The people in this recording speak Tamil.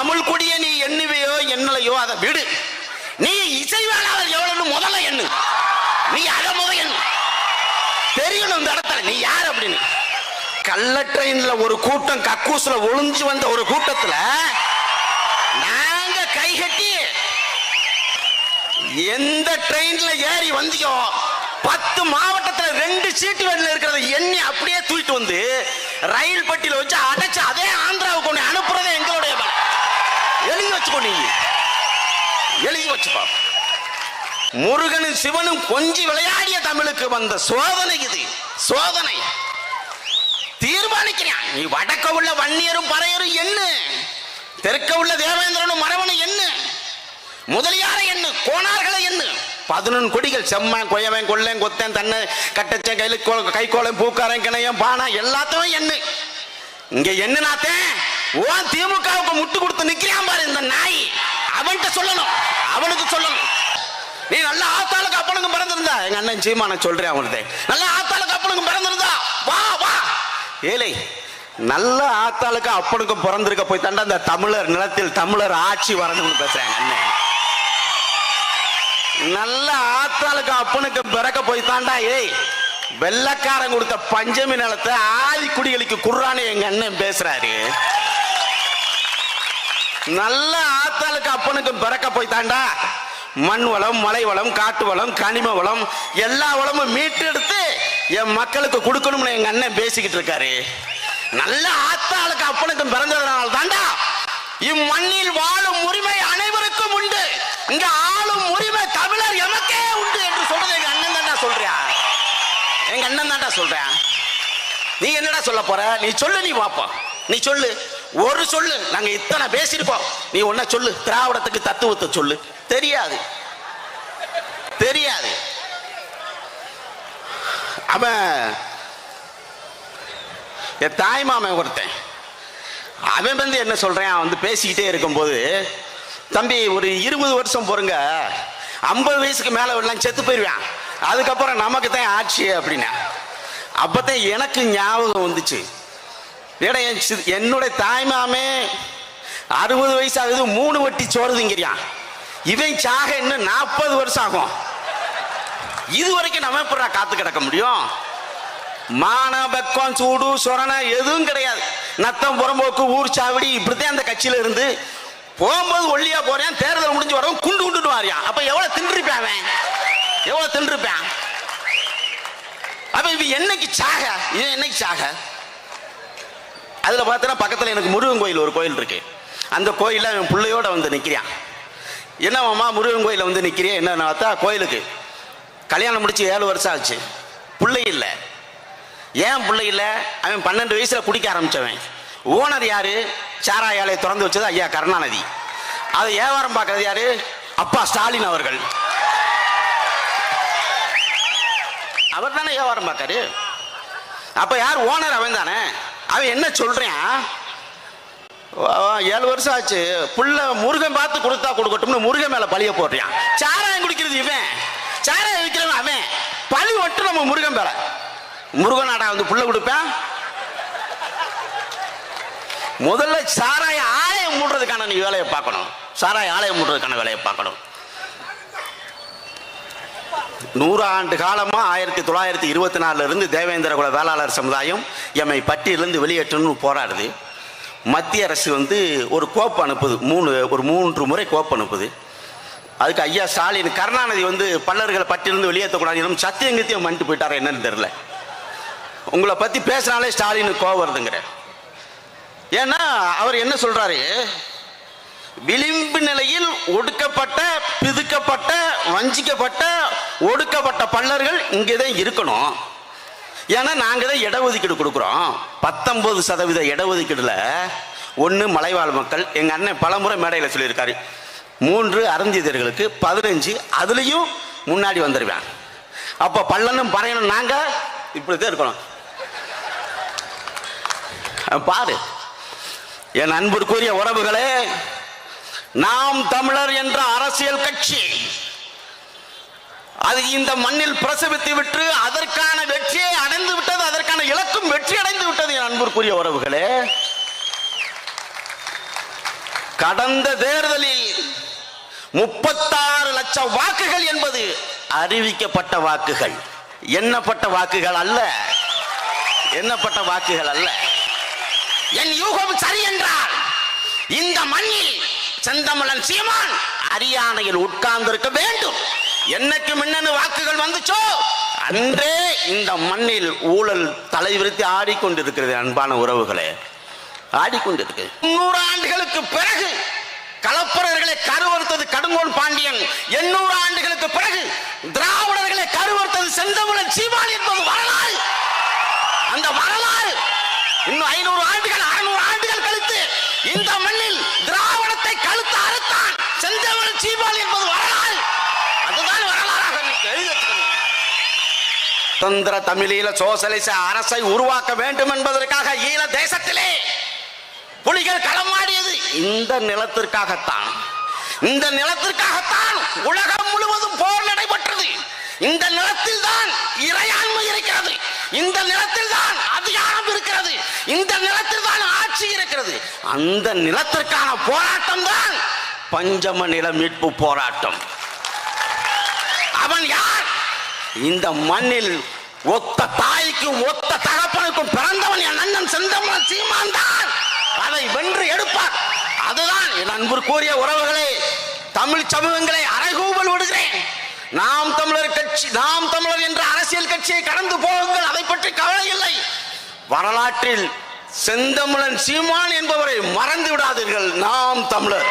தமிழ் கொடியை நீ எண்ணுவையோ எண்ணலையோ அதை விடு. நீ இசைவேளாளர் எவ்வளவு முதல்ல எண்ணு. நீ அதை முதல் எண்ணு. தெரியணும் இந்த இடத்துல நீ யார் அப்படின்னு. கள்ள ட்ரெயின்ல ஒரு கூட்டம் கக்கூஸ்ல ஒளிஞ்சு வந்த ஒரு கூட்டத்துல நாங்க கைகட்டி எந்த ட்ரெயின்ல ஏறி வந்தியோ 10 மாவட்டத்துல 2 சீட்டு வெளில இருக்கிறத எண்ணி அப்படியே தூக்கிட்டு வந்து ரயில் பட்டியல வச்சு அடைச்சு அதே ஆந்திராவுக்கு ஒண்ணு அனுப்புறதே எங்களுடைய வேலை. எழுதி வச்சுக்கோ. நீ எழுதி வச்சுப்பா. முருகனும் சிவனும் கொஞ்சி விளையாடிய தமிழுக்கு வந்த சோதனை இது. சோதனை தீர்மானிக்கிறான். நீ வடக்க உள்ள வன்னியரும் பறையரும் என்ன, தெற்க உள்ள தேவேந்திரனும் மரவனும் என்ன, முதலியாரை என்ன, கோணார்களை என்ன, 11 கொடிகள் செம்மன் கொயவன் கொள்ளன் கொத்தன் தன்னை கட்டச்சன் கைகோளம் பூக்காரன் கிணையம் பானா எல்லாத்தையும் என்ன. இங்க என்னன்னாத்தேன் ஓன் திமுகவுக்கு முட்டு கொடுத்து நிக்கிறான் பாரு இந்த நாய். அவன்கிட்ட சொல்லணும், அவனுக்கு சொல்லணும். நீ நல்ல ஆத்தாளுக்கு அப்பனுக்கு பிறந்திருந்தா, எங்க அண்ணன் சீமான சொல்றேன் அவனுக்கு, நல்ல ஆத்தாளுக்கு அப்பனுக்கு பிறந்திருந்தா வா வா. ஏழை நல்ல ஆத்தாளுக்கு அப்பனுக்கு பிறந்திருக்க போய் தாண்டா இந்த தமிழர் நிலத்தில் தமிழர் ஆட்சி வரணும்னு பேசுறாங்க அண்ணன். நல்ல ஆத்தாளுக்கு அப்பனுக்கு பிறக்க போய் தாண்டா ஏய் வெள்ளக்காரன் கொடுத்த பஞ்சமி நிலத்தை ஆதி குடிகளுக்கு குர்ரானே எங்க அண்ணன் பேசுறாரு. நல்ல ஆத்தாளுக்கு அப்பனுக்கு பிறக்க போய் தாண்டா மண் வளம், மலை வளம், காட்டு வளம், கனிம வளம் எல்லா வளமும் மீட்டு எடுத்து என் மக்களுக்கு கொடுக்கணும்னு எங்க அண்ணன் பேசிக்கிட்டு இருக்காரு. நல்ல ஆத்தாளுக்கு அப்பனுக்கு பிறந்ததுனால தாண்டா இம்மண்ணில் வாழும் உரிமை அனைவருக்கும் உண்டு, இங்க ஆளும் உரிமை தமிழர் எமக்கே உண்டு என்று சொல்றது எங்க அண்ணன் தாண்டா சொல்றியா. எங்க அண்ணன் தாண்டா சொல்றேன். நீ என்னடா சொல்ல போற? நீ சொல்லு, நீ பாப்போம். நீ சொல்லு, ஒரு சொல்லு. நாங்க இத்தனை பேசிருப்போம், நீ ஒன்ன சொல்லு. திராவிடத்துக்கு தத்துவத்தை சொல்லு. தெரியாது, தெரியாது. அவன் என் தாய் மாமன் ஒருத்தன், அவன் வந்து என்ன சொல்றேன், வந்து பேசிக்கிட்டே இருக்கும்போது, தம்பி ஒரு 20 வருஷம் பொறுங்க, 50 வயசுக்கு மேல எல்லாம் செத்து போயிருவான், அதுக்கப்புறம் நமக்கு தான் ஆட்சி அப்படின்னா. அப்பதான் எனக்கு ஞாபகம் வந்துச்சு, என்னுடைய தாய்மாமே 60 வயசு ஆகுது, 3 வட்டி சோறுதுங்கிறான். இவன் சாக இன்னும் 40 வருஷம் ஆகும். இது வரைக்கும் நம்ம எப்படா காத்து கிடக்க முடியும்? மான பக்கம் சூடு சொரணை எதுவும் கிடையாது. நத்தம் புறம்போக்கு ஊர் சாவடி இப்படித்தான் அந்த கட்சியில இருந்து போகும்போது ஒல்லியா போறேன், தேர்தல் முடிஞ்சு வரவும் குண்டு குண்டுட்டு வாரியான். அப்ப எவ்வளவு தின்றுப்பான், எவ்வளவு தின்றுப்பான். அப்ப இவன் என்னைக்கு சாக, இவன் என்னைக்கு சாக? அதுல பார்த்தா பக்கத்துல எனக்கு முருகன் கோயில் ஒரு கோயில் இருக்கு. அந்த கோயில்ல அவன் பிள்ளையோட வந்து நிக்கிறான். என்னவாமா முருகன் கோயில வந்து நிக்கிறியா? என்ன பார்த்தா கோயிலுக்கு கல்யாணம் முடிச்சு 7 வருஷம் ஆச்சு, பிள்ளை இல்லை. ஏன் பிள்ளை இல்லை? அவன் 12 வயசுல குடிக்க ஆரம்பிச்சவன். ஓனர் யாரு? சாராய ஆலையை திறந்து வச்சது ஐயா கருணாநிதி. அதை வியாபாரம் பார்க்கறது யாரு? அப்பா ஸ்டாலின் அவர்கள். அவர் தானே வியாபாரம் பார்க்காரு. அப்ப யார் ஓனர்? அவன் தானே. அவன் என்ன சொல்றான், 7 வருஷம் ஆச்சு, புள்ள முருகன் பார்த்து கொடுத்தா கொடுக்கட்டும்னு முருகன் மேல பழிய போடுறான். சாராயம் குடிக்கிறது இவன், சாராயம் விற்கிறவன் அவன். பழி ஒட்டு நம்ம முருகன் மேல. முருகன் ஆடா வந்து புள்ள கொடுப்பேன். முதல்ல சாராய ஆலயம் மூடுறதுக்கான நீ வேலையை பார்க்கணும். சாராய ஆலயம் மூடுறதுக்கான வேலையை பார்க்கணும். 100 ஆண்டு காலமா 1924 இருந்து தேவேந்திர குல வேளாளர் சமுதாயம் எம்மை பட்டியலிருந்து வெளியேற்றணும்னு போராடுது. மத்திய அரசு வந்து ஒரு கோப்பு அனுப்புது, ஒரு 3 முறை கோப்பு அனுப்புது. அதுக்கு ஐயா ஸ்டாலின் கருணாநிதி வந்து பல்லர்களை பட்டியலிருந்து வெளியேற்றக்கூடாது சத்தியங்கத்தியம் பண்ணிட்டு போயிட்டாரு. என்னன்னு தெரியல. உங்களை பத்தி பேசினாலே ஸ்டாலின் கோவம் வருதுங்கிற. ஏன்னா அவர் என்ன சொல்றாரு, விளிம்பு நிலையில் ஒடுக்கப்பட்ட, பிதுக்கப்பட்ட, வஞ்சிக்கப்பட்ட, ஒடுக்கப்பட்ட பல்லர்கள் இங்கேதான் இருக்கணும். ஏன்னா நாங்க தான் இடஒதுக்கீடு கொடுக்குறோம். 19% இடஒதுக்கீடுல 1 மலைவாழ் மக்கள். எங்க அண்ணன் பலமுறை மேடையில் சொல்லியிருக்காரு, 3 அருந்தியர்களுக்கு 15, அதுலயும் முன்னாடி வந்துருவேன். அப்ப பல்லனும் பறையணும் நாங்க இப்படித்தான் இருக்கணும். பாரு என் அன்பிற்குரிய உறவுகளே, நாம் தமிழர் என்ற அரசியல் கட்சி அது இந்த மண்ணில் பிரசவித்து விட்டு அதற்கான வெற்றியை அடைந்து விட்டது, அதற்கான இலக்கும் வெற்றி அடைந்து விட்டது. என் அன்பிற்குரிய உறவுகளே, கடந்த தேர்தலில் 36 லட்சம் வாக்குகள் என்பது அறிவிக்கப்பட்ட வாக்குகள், எண்ணப்பட்ட வாக்குகள் அல்ல. எண்ணப்பட்ட வாக்குகள் அல்ல. என் யூகம் சரி என்றால் இந்த மண்ணில் செந்தமிழன் சீமான் அரியானையில் உட்கார்ந்திருக்க வேண்டும். என்னைக்கு மின்னணு வாக்குகள் வந்துச்சோ அன்றே இந்த மண்ணில் ஊழல் தலைவிரித்து ஆடிக்கொண்டிருக்கிறது. அன்பான உறவுகளே, ஆடிக்கொண்டிருக்கு. 300 ஆண்டுகளுக்கு பிறகு கலப்பரர்களை கருவறுத்தது கடுங்கோன் பாண்டியன். 800 ஆண்டுகளுக்கு பிறகு திராவிடர்களை கருவறுத்தது செந்தமிழன் சீமான் என்பது வரலாறு. அந்த வரலாறு இன்னும் 500 ஆண்டுகள் 600 ஆண்டுகள் கழித்து இந்த மண்ணில் திராவிடத்தை கழுத்து அறுத்தான் செந்தமிழன் சீமான் என்பது வரலாறு. அதுதான் வரலாறாக சுதந்திர தமிழீழ சோசலிச அரசை உருவாக்க வேண்டும் என்பதற்காக ஈழ தேசத்திலே புலிகள் களமாடியது இந்த நிலத்திற்காகத்தான். இந்த நிலத்திற்காகத்தான் உலகம் முழுவதும் போர் நடைபெற்றது. இந்த நிலத்தில் தான் இறையாண்மை இருக்கிறது. இந்த நிலத்தில் தான் அதிகாரம் இருக்கிறது. இந்த நிலத்தில் தான் ஆட்சி இருக்கிறது. அந்த நிலத்திற்கான போராட்டம் தான் பஞ்சம நில மீட்பு போராட்டம். அவன் யார்? இந்த மண்ணில் ஒத்த தாய்க்கும் ஒத்த தகப்பனுக்கும் பிறந்தவன் என் அண்ணன் செந்தமிழன் சீமான் தான். அதை வென்று எடுப்பார். அதுதான் என் அன்பிற்குரிய உறவுகளே, தமிழ் சமூகங்களை அறைகூவல் விடுகிறேன். நாம் தமிழர் கட்சி, நாம் தமிழர் என்ற அரசியல் கட்சியை கடந்து போகுங்கள், அதை பற்றி கவலை இல்லை. வரலாற்றில் செந்தமிழன் சீமான் என்பவரை மறந்து விடாதீர்கள். நாம் தமிழர்.